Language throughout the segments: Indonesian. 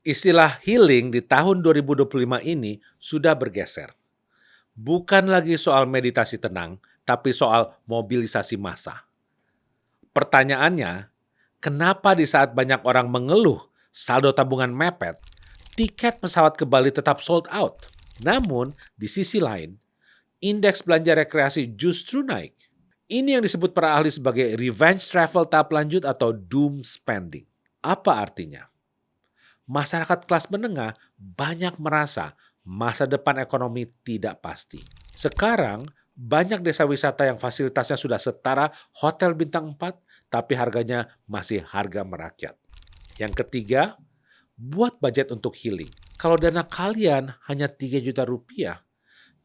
Istilah healing di tahun 2025 ini sudah bergeser. Bukan lagi soal meditasi tenang, tapi soal mobilisasi massa. Pertanyaannya, kenapa di saat banyak orang mengeluh saldo tabungan mepet, tiket pesawat ke Bali tetap sold out? Namun, di sisi lain, indeks belanja rekreasi justru naik. Ini yang disebut para ahli sebagai revenge travel tahap lanjut atau doom spending. Apa artinya? Masyarakat kelas menengah banyak merasa masa depan ekonomi tidak pasti. Sekarang, banyak desa wisata yang fasilitasnya sudah setara hotel bintang 4, tapi harganya masih harga merakyat. Yang ketiga, buat budget untuk healing. Kalau dana kalian hanya 3 juta rupiah,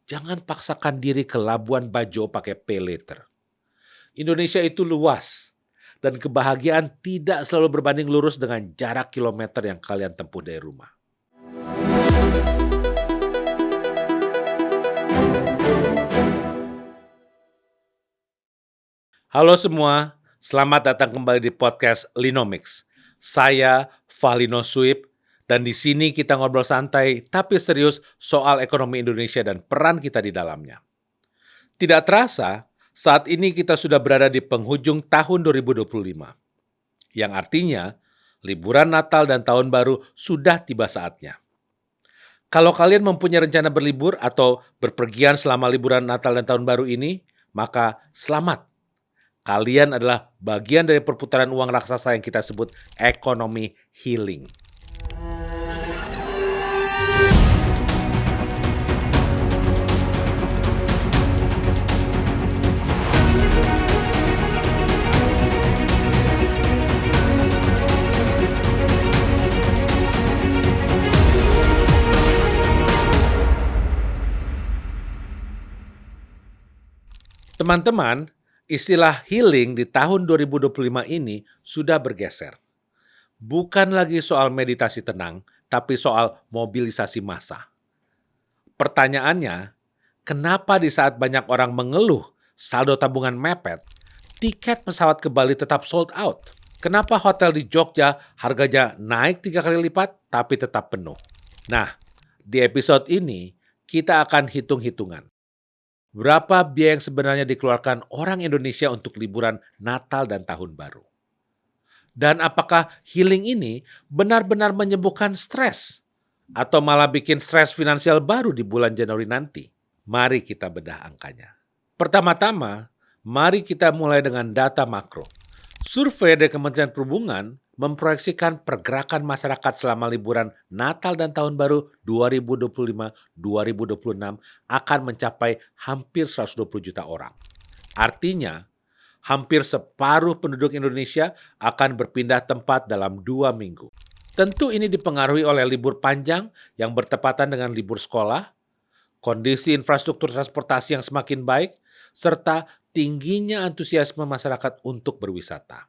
jangan paksakan diri ke Labuan Bajo pakai pay later. Indonesia itu luas, dan kebahagiaan tidak selalu berbanding lurus dengan jarak kilometer yang kalian tempuh dari rumah. Halo semua, selamat datang kembali di podcast Linomics. Saya Fahlino Suib, dan di sini kita ngobrol santai tapi serius soal ekonomi Indonesia dan peran kita di dalamnya. Tidak terasa, saat ini kita sudah berada di penghujung tahun 2025, yang artinya liburan Natal dan Tahun Baru sudah tiba saatnya. Kalau kalian mempunyai rencana berlibur atau berpergian selama liburan Natal dan Tahun Baru ini, maka selamat. Kalian adalah bagian dari perputaran uang raksasa yang kita sebut ekonomi healing. Teman-teman, istilah healing di tahun 2025 ini sudah bergeser. Bukan lagi soal meditasi tenang, tapi soal mobilisasi massa. Pertanyaannya, kenapa di saat banyak orang mengeluh saldo tabungan mepet, tiket pesawat ke Bali tetap sold out? Kenapa hotel di Jogja harganya naik 3 kali lipat tapi tetap penuh? Nah, di episode ini kita akan hitung-hitungan. Berapa biaya yang sebenarnya dikeluarkan orang Indonesia untuk liburan Natal dan Tahun Baru? Dan apakah healing ini benar-benar menyembuhkan stres? Atau malah bikin stres finansial baru di bulan Januari nanti? Mari kita bedah angkanya. Pertama-tama, mari kita mulai dengan data makro. Survei dari Kementerian Perhubungan memproyeksikan pergerakan masyarakat selama liburan Natal dan Tahun Baru 2025-2026 akan mencapai hampir 120 juta orang. Artinya, hampir separuh penduduk Indonesia akan berpindah tempat dalam 2 minggu. Tentu ini dipengaruhi oleh libur panjang yang bertepatan dengan libur sekolah, kondisi infrastruktur transportasi yang semakin baik, serta tingginya antusiasme masyarakat untuk berwisata.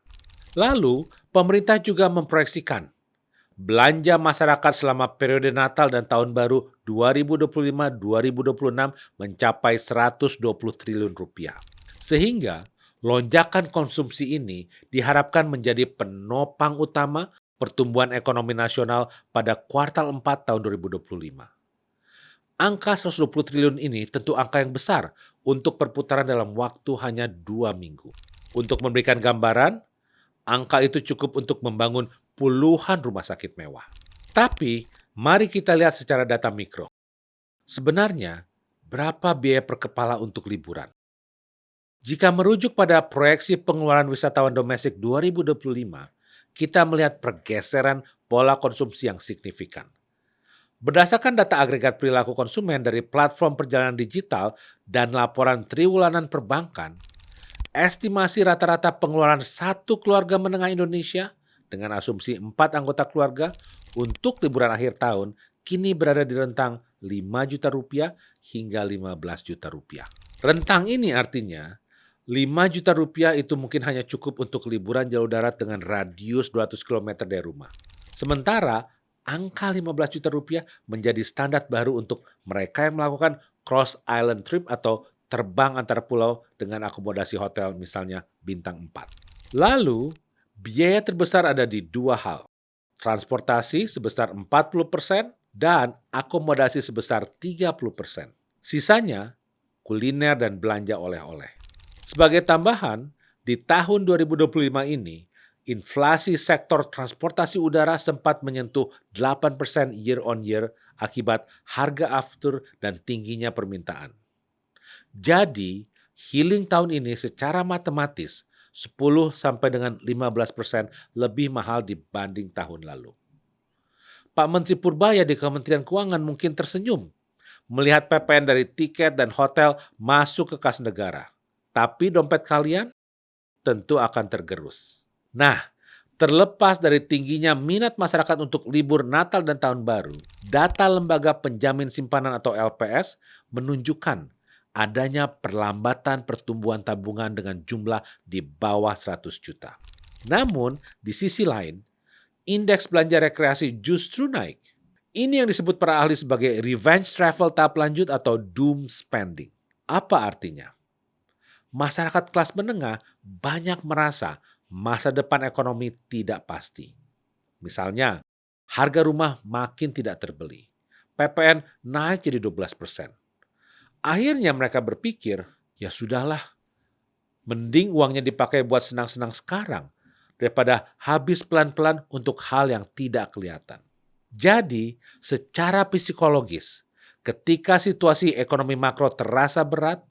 Lalu, pemerintah juga memproyeksikan belanja masyarakat selama periode Natal dan Tahun Baru 2025-2026 mencapai 120 triliun rupiah. Sehingga lonjakan konsumsi ini diharapkan menjadi penopang utama pertumbuhan ekonomi nasional pada kuartal 4 tahun 2025. Angka 120 triliun ini tentu angka yang besar untuk perputaran dalam waktu hanya 2 minggu. Untuk memberikan gambaran, angka itu cukup untuk membangun puluhan rumah sakit mewah. Tapi, mari kita lihat secara data mikro. Sebenarnya, berapa biaya per kepala untuk liburan? Jika merujuk pada proyeksi pengeluaran wisatawan domestik 2025, kita melihat pergeseran pola konsumsi yang signifikan. Berdasarkan data agregat perilaku konsumen dari platform perjalanan digital dan laporan triwulan perbankan, estimasi rata-rata pengeluaran satu keluarga menengah Indonesia dengan asumsi 4 anggota keluarga untuk liburan akhir tahun kini berada di rentang 5 juta rupiah hingga 15 juta rupiah. Rentang ini artinya 5 juta rupiah itu mungkin hanya cukup untuk liburan jauh darat dengan radius 200 km dari rumah. Sementara angka 15 juta rupiah menjadi standar baru untuk mereka yang melakukan cross island trip atau terbang antar pulau dengan akomodasi hotel misalnya bintang 4. Lalu, biaya terbesar ada di 2 hal. transportasi sebesar 40%, dan akomodasi sebesar 30%. Sisanya kuliner dan belanja oleh-oleh. Sebagai tambahan, di tahun 2025 ini, inflasi sektor transportasi udara sempat menyentuh 8% year on year akibat harga aftur dan tingginya permintaan. Jadi, healing tahun ini secara matematis 10 sampai dengan 15% lebih mahal dibanding tahun lalu. Pak Menteri Purbaya di Kementerian Keuangan mungkin tersenyum melihat PPN dari tiket dan hotel masuk ke kas negara. Tapi dompet kalian tentu akan tergerus. Nah, terlepas dari tingginya minat masyarakat untuk libur Natal dan Tahun Baru, data Lembaga Penjamin Simpanan atau LPS menunjukkan adanya perlambatan pertumbuhan tabungan dengan jumlah di bawah 100 juta. Namun, di sisi lain, indeks belanja rekreasi justru naik. Ini yang disebut para ahli sebagai revenge travel tahap lanjut atau doom spending. Apa artinya? Masyarakat kelas menengah banyak merasa masa depan ekonomi tidak pasti. Misalnya, harga rumah makin tidak terbeli. PPN naik jadi 12%. Akhirnya mereka berpikir, ya sudahlah, mending uangnya dipakai buat senang-senang sekarang daripada habis pelan-pelan untuk hal yang tidak kelihatan. Jadi, secara psikologis, ketika situasi ekonomi makro terasa berat,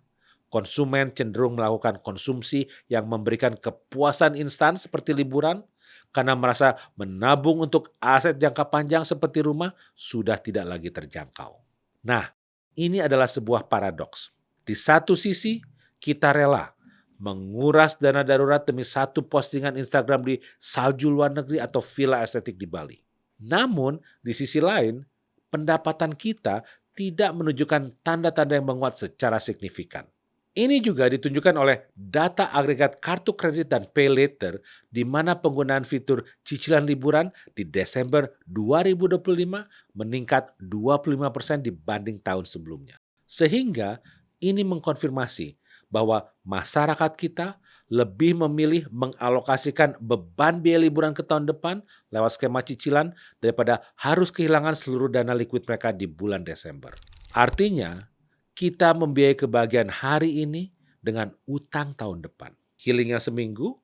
konsumen cenderung melakukan konsumsi yang memberikan kepuasan instan seperti liburan karena merasa menabung untuk aset jangka panjang seperti rumah sudah tidak lagi terjangkau. Nah, ini adalah sebuah paradoks. Di satu sisi, kita rela menguras dana darurat demi satu postingan Instagram di salju luar negeri atau villa estetik di Bali. Namun, di sisi lain, pendapatan kita tidak menunjukkan tanda-tanda yang menguat secara signifikan. Ini juga ditunjukkan oleh data agregat kartu kredit dan pay later di mana penggunaan fitur cicilan liburan di Desember 2025 meningkat 25% dibanding tahun sebelumnya. Sehingga ini mengkonfirmasi bahwa masyarakat kita lebih memilih mengalokasikan beban biaya liburan ke tahun depan lewat skema cicilan daripada harus kehilangan seluruh dana likuid mereka di bulan Desember. Artinya, kita membiayai kebahagiaan hari ini dengan utang tahun depan. Healingnya seminggu,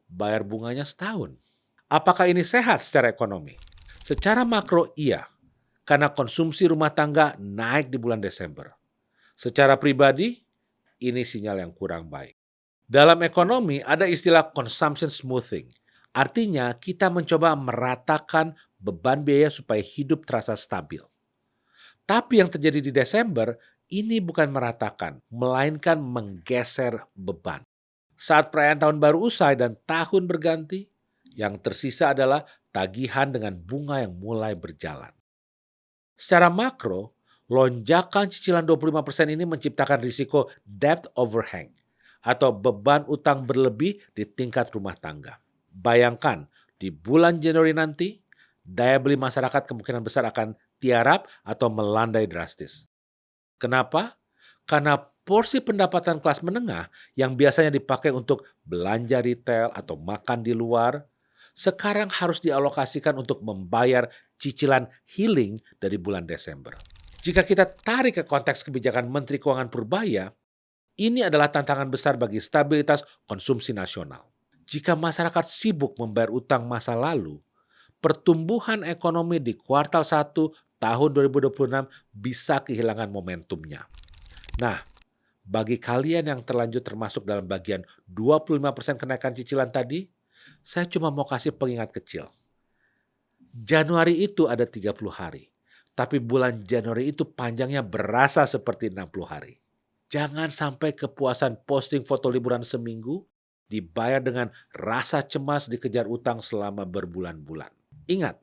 bayar bunganya setahun. Apakah ini sehat secara ekonomi? Secara makro iya, karena konsumsi rumah tangga naik di bulan Desember. Secara pribadi, ini sinyal yang kurang baik. Dalam ekonomi ada istilah consumption smoothing. Artinya kita mencoba meratakan beban biaya supaya hidup terasa stabil. Tapi yang terjadi di Desember, ini bukan meratakan, melainkan menggeser beban. Saat perayaan tahun baru usai dan tahun berganti, yang tersisa adalah tagihan dengan bunga yang mulai berjalan. Secara makro, lonjakan cicilan 25% ini menciptakan risiko debt overhang atau beban utang berlebih di tingkat rumah tangga. Bayangkan, di bulan Januari nanti, daya beli masyarakat kemungkinan besar akan tiarap atau melandai drastis. Kenapa? Karena porsi pendapatan kelas menengah yang biasanya dipakai untuk belanja retail atau makan di luar, sekarang harus dialokasikan untuk membayar cicilan healing dari bulan Desember. Jika kita tarik ke konteks kebijakan Menteri Keuangan Purbaya, ini adalah tantangan besar bagi stabilitas konsumsi nasional. Jika masyarakat sibuk membayar utang masa lalu, pertumbuhan ekonomi di kuartal 1 tahun 2026 bisa kehilangan momentumnya. Nah, bagi kalian yang terlanjur termasuk dalam bagian 25% kenaikan cicilan tadi, saya cuma mau kasih pengingat kecil. Januari itu ada 30 hari, tapi bulan Januari itu panjangnya berasa seperti 60 hari. Jangan sampai kepuasan posting foto liburan seminggu dibayar dengan rasa cemas dikejar utang selama berbulan-bulan. Ingat,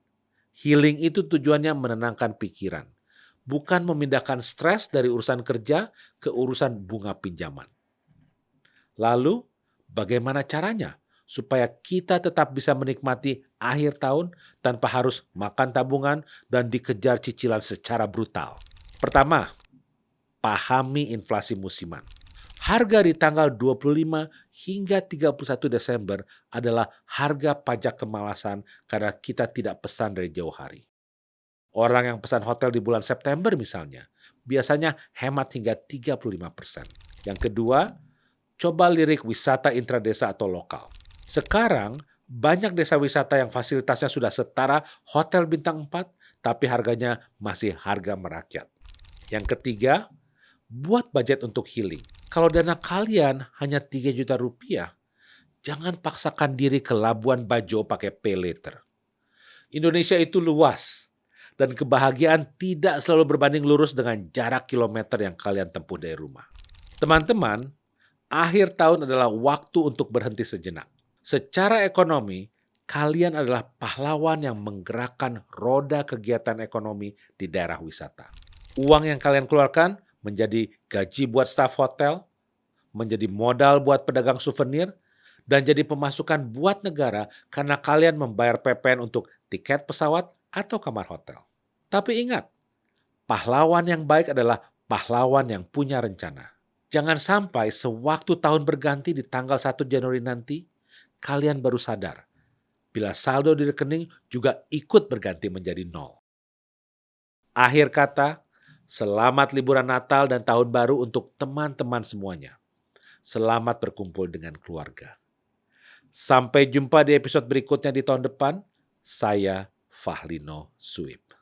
healing itu tujuannya menenangkan pikiran, bukan memindahkan stres dari urusan kerja ke urusan bunga pinjaman. Lalu, bagaimana caranya supaya kita tetap bisa menikmati akhir tahun tanpa harus makan tabungan dan dikejar cicilan secara brutal? Pertama, pahami inflasi musiman. Harga di tanggal 25 hingga 31 Desember adalah harga pajak kemalasan karena kita tidak pesan dari jauh hari. Orang yang pesan hotel di bulan September misalnya, biasanya hemat hingga 35%. Yang kedua, coba lirik wisata intradesa atau lokal. Sekarang, banyak desa wisata yang fasilitasnya sudah setara hotel bintang 4, tapi harganya masih harga merakyat. Yang ketiga, buat budget untuk healing. Kalau dana kalian hanya 3 juta rupiah, jangan paksakan diri ke Labuan Bajo pakai pay later. Indonesia itu luas, dan kebahagiaan tidak selalu berbanding lurus dengan jarak kilometer yang kalian tempuh dari rumah. Teman-teman, akhir tahun adalah waktu untuk berhenti sejenak. Secara ekonomi, kalian adalah pahlawan yang menggerakkan roda kegiatan ekonomi di daerah wisata. Uang yang kalian keluarkan menjadi gaji buat staf hotel, menjadi modal buat pedagang souvenir, dan jadi pemasukan buat negara karena kalian membayar PPN untuk tiket pesawat atau kamar hotel. Tapi ingat, pahlawan yang baik adalah pahlawan yang punya rencana. Jangan sampai sewaktu tahun berganti di tanggal 1 Januari nanti, kalian baru sadar bila saldo di rekening juga ikut berganti menjadi 0. Akhir kata, selamat liburan Natal dan Tahun Baru untuk teman-teman semuanya. Selamat berkumpul dengan keluarga. Sampai jumpa di episode berikutnya di tahun depan. Saya Fahlino Suib.